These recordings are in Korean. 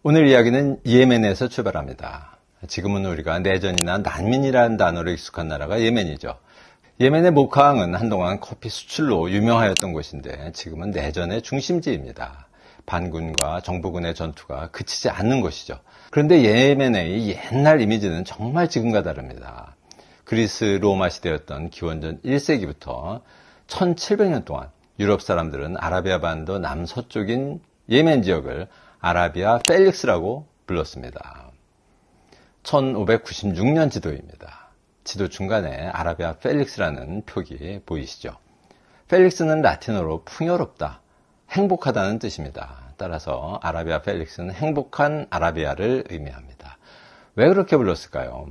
오늘 이야기는 예멘에서 출발합니다. 지금은 우리가 내전이나 난민이라는 단어로 익숙한 나라가 예멘이죠. 예멘의 모카항은 한동안 커피 수출로 유명하였던 곳인데 지금은 내전의 중심지입니다. 반군과 정부군의 전투가 그치지 않는 곳이죠. 그런데 예멘의 옛날 이미지는 정말 지금과 다릅니다. 그리스 로마 시대였던 기원전 1세기부터 1700년 동안 유럽 사람들은 아라비아 반도 남서쪽인 예멘 지역을 아라비아 펠릭스라고 불렀습니다. 1596년 지도입니다. 지도 중간에 아라비아 펠릭스라는 표기 보이시죠? 펠릭스는 라틴어로 풍요롭다, 행복하다는 뜻입니다. 따라서 아라비아 펠릭스는 행복한 아라비아를 의미합니다. 왜 그렇게 불렀을까요?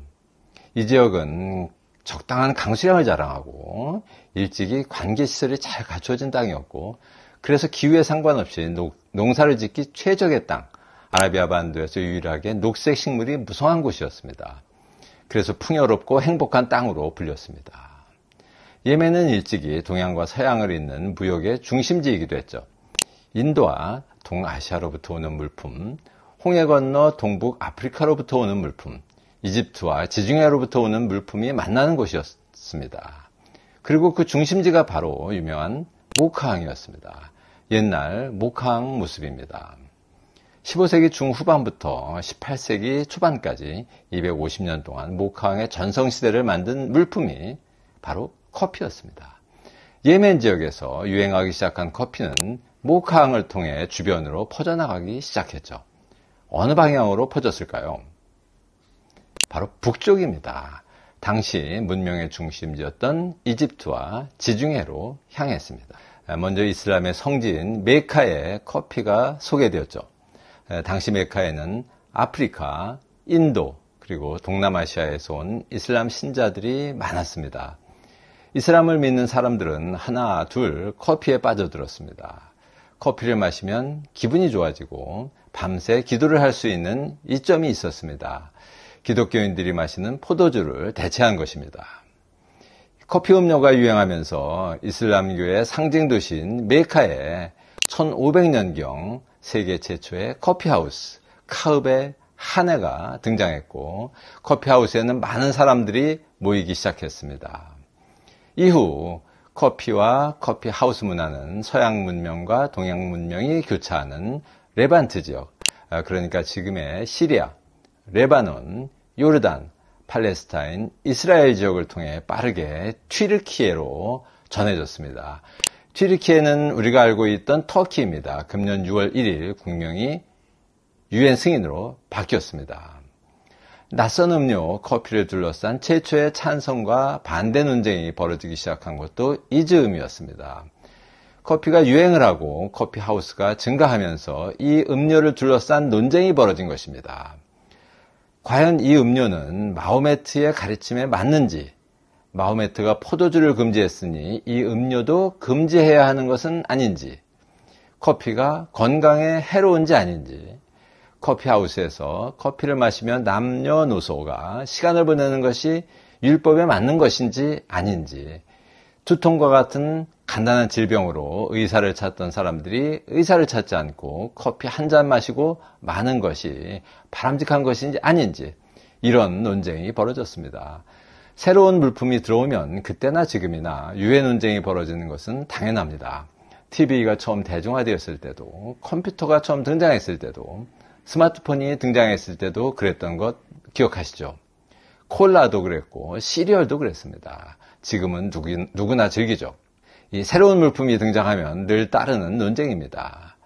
이 지역은 적당한 강수량을 자랑하고 일찍이 관계시설이 잘 갖춰진 땅이었고 그래서 기후에 상관없이 농사를 짓기 최적의 땅, 아라비아 반도에서 유일하게 녹색 식물이 무성한 곳이었습니다. 그래서 풍요롭고 행복한 땅으로 불렸습니다. 예멘은 일찍이 동양과 서양을 잇는 무역의 중심지이기도 했죠. 인도와 동아시아로부터 오는 물품, 홍해 건너 동북 아프리카로부터 오는 물품, 이집트와 지중해로부터 오는 물품이 만나는 곳이었습니다. 그리고 그 중심지가 바로 유명한 모카항이었습니다. 옛날 모카항 모습입니다. 15세기 중후반부터 18세기 초반까지 250년 동안 모카항의 전성시대를 만든 물품이 바로 커피였습니다. 예멘 지역에서 유행하기 시작한 커피는 모카항을 통해 주변으로 퍼져나가기 시작했죠. 어느 방향으로 퍼졌을까요? 바로 북쪽입니다. 당시 문명의 중심지였던 이집트와 지중해로 향했습니다. 먼저 이슬람의 성지인 메카에 커피가 소개되었죠. 당시 메카에는 아프리카, 인도, 그리고 동남아시아에서 온 이슬람 신자들이 많았습니다. 이슬람을 믿는 사람들은 하나, 둘 커피에 빠져들었습니다. 커피를 마시면 기분이 좋아지고 밤새 기도를 할 수 있는 이점이 있었습니다. 기독교인들이 마시는 포도주를 대체한 것입니다. 커피 음료가 유행하면서 이슬람교의 상징 도시인 메카에 1500년경 세계 최초의 커피하우스 카읍의 한해가 등장했고 커피하우스에는 많은 사람들이 모이기 시작했습니다. 이후 커피와 커피하우스 문화는 서양 문명과 동양 문명이 교차하는 레반트 지역, 그러니까 지금의 시리아, 레바논, 요르단, 팔레스타인, 이스라엘 지역을 통해 빠르게 튀르키예로 전해졌습니다. 튀르키예는 우리가 알고 있던 터키입니다. 금년 6월 1일 국명이 유엔 승인으로 바뀌었습니다. 낯선 음료 커피를 둘러싼 최초의 찬성과 반대 논쟁이 벌어지기 시작한 것도 이 즈음이었습니다. 커피가 유행을 하고 커피하우스가 증가하면서 이 음료를 둘러싼 논쟁이 벌어진 것입니다. 과연 이 음료는 마호메트의 가르침에 맞는지, 마호메트가 포도주를 금지했으니 이 음료도 금지해야 하는 것은 아닌지, 커피가 건강에 해로운지 아닌지, 커피하우스에서 커피를 마시면 남녀노소가 시간을 보내는 것이 율법에 맞는 것인지 아닌지, 두통과 같은 간단한 질병으로 의사를 찾던 사람들이 의사를 찾지 않고 커피 한 잔 마시고 마는 것이 바람직한 것인지 아닌지 이런 논쟁이 벌어졌습니다. 새로운 물품이 들어오면 그때나 지금이나 유해 논쟁이 벌어지는 것은 당연합니다. TV가 처음 대중화되었을 때도 컴퓨터가 처음 등장했을 때도 스마트폰이 등장했을 때도 그랬던 것 기억하시죠? 콜라도 그랬고 시리얼도 그랬습니다. 지금은 누구나 즐기죠. 이 새로운 물품이 등장하면 늘 따르는 논쟁입니다.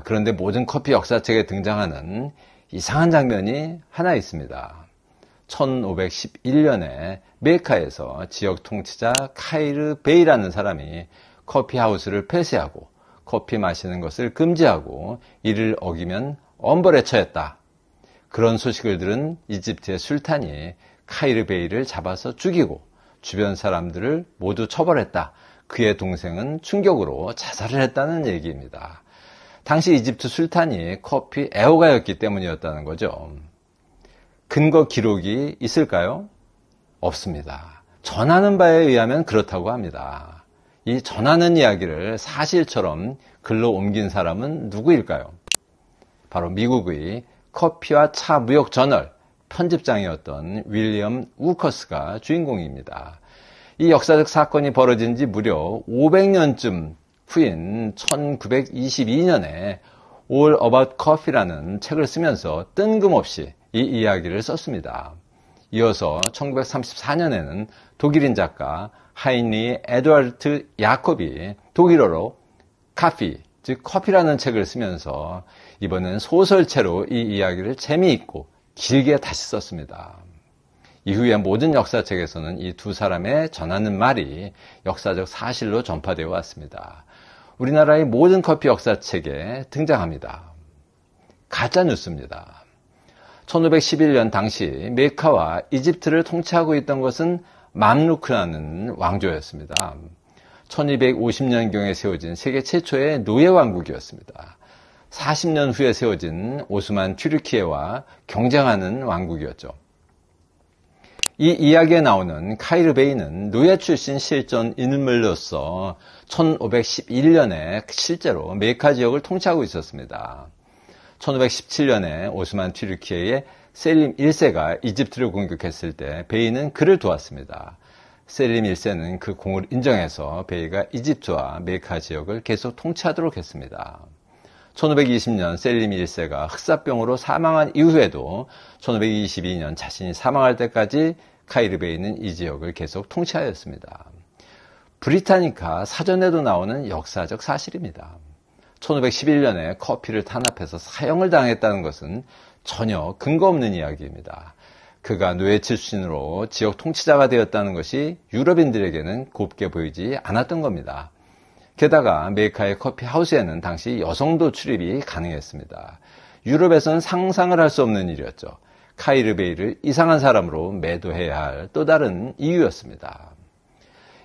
그런데 모든 커피 역사책에 등장하는 이상한 장면이 하나 있습니다. 1511년에 메카에서 지역 통치자 카이르 베이라는 사람이 커피하우스를 폐쇄하고 커피 마시는 것을 금지하고 이를 어기면 엄벌에 처했다. 그런 소식을 들은 이집트의 술탄이 카이르 베이를 잡아서 죽이고 주변 사람들을 모두 처벌했다. 그의 동생은 충격으로 자살을 했다는 얘기입니다. 당시 이집트 술탄이 커피 애호가였기 때문이었다는 거죠. 근거 기록이 있을까요? 없습니다. 전하는 바에 의하면 그렇다고 합니다. 이 전하는 이야기를 사실처럼 글로 옮긴 사람은 누구일까요? 바로 미국의 커피와 차 무역 저널 편집장이었던 윌리엄 우커스가 주인공입니다. 이 역사적 사건이 벌어진 지 무려 500년쯤 후인 1922년에 All About Coffee라는 책을 쓰면서 뜬금없이 이 이야기를 썼습니다. 이어서 1934년에는 독일인 작가 하인리 에드와르트 야콥이 독일어로 카피, 즉 커피라는 책을 쓰면서 이번엔 소설체로 이 이야기를 재미있고 길게 다시 썼습니다. 이후에 모든 역사책에서는 이 두 사람의 전하는 말이 역사적 사실로 전파되어 왔습니다. 우리나라의 모든 커피 역사책에 등장합니다. 가짜뉴스입니다. 1511년 당시 메카와 이집트를 통치하고 있던 것은 맘루크라는 왕조였습니다. 1250년경에 세워진 세계 최초의 노예왕국이었습니다. 40년 후에 세워진 오스만 튀르키예와 경쟁하는 왕국이었죠. 이 이야기에 나오는 카이르 베이는 노예 출신 실전 인물로서 1511년에 실제로 메카 지역을 통치하고 있었습니다. 1517년에 오스만 튀르키예의 셀림 1세가 이집트를 공격했을 때 베이는 그를 도왔습니다. 셀림 1세는 그 공을 인정해서 베이가 이집트와 메카 지역을 계속 통치하도록 했습니다. 1520년 셀림 1세가 흑사병으로 사망한 이후에도 1522년 자신이 사망할 때까지 카이르 베이는 이 지역을 계속 통치하였습니다. 브리타니카 사전에도 나오는 역사적 사실입니다. 1511년에 커피를 탄압해서 사형을 당했다는 것은 전혀 근거 없는 이야기입니다. 그가 노예 출신으로 지역 통치자가 되었다는 것이 유럽인들에게는 곱게 보이지 않았던 겁니다. 게다가 메카의 커피 하우스에는 당시 여성도 출입이 가능했습니다. 유럽에서는 상상을 할 수 없는 일이었죠. 카이르 베이를 이상한 사람으로 매도해야 할 또 다른 이유였습니다.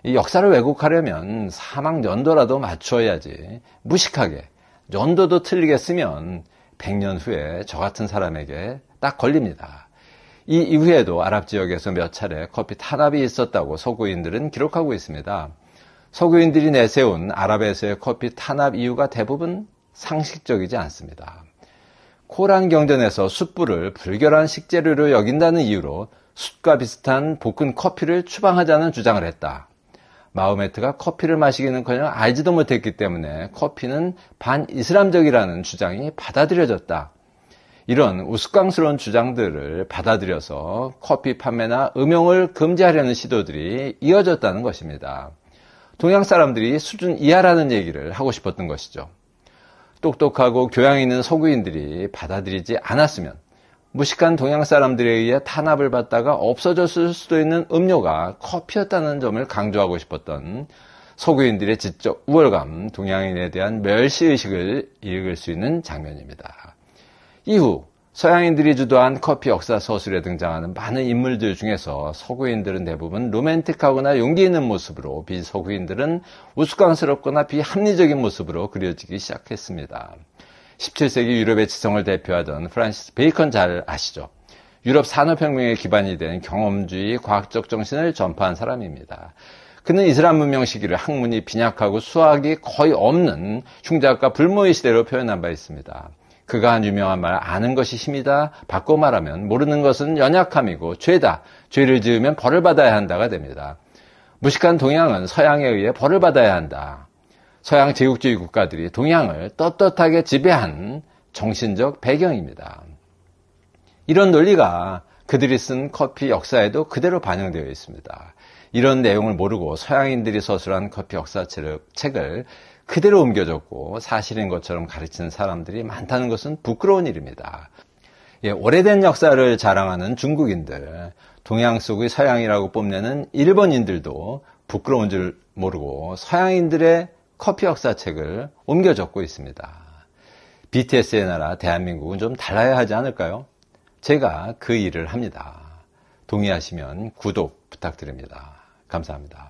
이 역사를 왜곡하려면 사망 연도라도 맞추어야지 무식하게 연도도 틀리게 쓰면 100년 후에 저 같은 사람에게 딱 걸립니다. 이 이후에도 아랍 지역에서 몇 차례 커피 탄압이 있었다고 서구인들은 기록하고 있습니다. 서구인들이 내세운 아랍에서의 커피 탄압 이유가 대부분 상식적이지 않습니다. 코란 경전에서 숯불을 불결한 식재료로 여긴다는 이유로 숯과 비슷한 볶은 커피를 추방하자는 주장을 했다. 마호메트가 커피를 마시기는커녕 알지도 못했기 때문에 커피는 반이슬람적이라는 주장이 받아들여졌다. 이런 우스꽝스러운 주장들을 받아들여서 커피 판매나 음용을 금지하려는 시도들이 이어졌다는 것입니다. 동양 사람들이 수준 이하라는 얘기를 하고 싶었던 것이죠. 똑똑하고 교양 있는 서구인들이 받아들이지 않았으면 무식한 동양 사람들에 의해 탄압을 받다가 없어졌을 수도 있는 음료가 커피였다는 점을 강조하고 싶었던 서구인들의 지적 우월감, 동양인에 대한 멸시의식을 읽을 수 있는 장면입니다. 이후 서양인들이 주도한 커피 역사 서술에 등장하는 많은 인물들 중에서 서구인들은 대부분 로맨틱하거나 용기 있는 모습으로, 비서구인들은 우스꽝스럽거나 비합리적인 모습으로 그려지기 시작했습니다. 17세기 유럽의 지성을 대표하던 프란시스 베이컨 잘 아시죠? 유럽 산업혁명의 기반이 된 경험주의 과학적 정신을 전파한 사람입니다. 그는 이슬람 문명 시기를 학문이 빈약하고 수학이 거의 없는 흉작과 불모의 시대로 표현한 바 있습니다. 그가 한 유명한 말, 아는 것이 힘이다. 바꿔 말하면 모르는 것은 연약함이고 죄다. 죄를 지으면 벌을 받아야 한다가 됩니다. 무식한 동양은 서양에 의해 벌을 받아야 한다. 서양 제국주의 국가들이 동양을 떳떳하게 지배한 정신적 배경입니다. 이런 논리가 그들이 쓴 커피 역사에도 그대로 반영되어 있습니다. 이런 내용을 모르고 서양인들이 서술한 커피 역사책을 그대로 옮겨줬고 사실인 것처럼 가르치는 사람들이 많다는 것은 부끄러운 일입니다. 오래된 역사를 자랑하는 중국인들, 동양 속의 서양이라고 뽐내는 일본인들도 부끄러운 줄 모르고 서양인들의 커피 역사책을 옮겨줬고 있습니다. BTS의 나라 대한민국은 좀 달라야 하지 않을까요? 제가 그 일을 합니다. 동의하시면 구독 부탁드립니다. 감사합니다.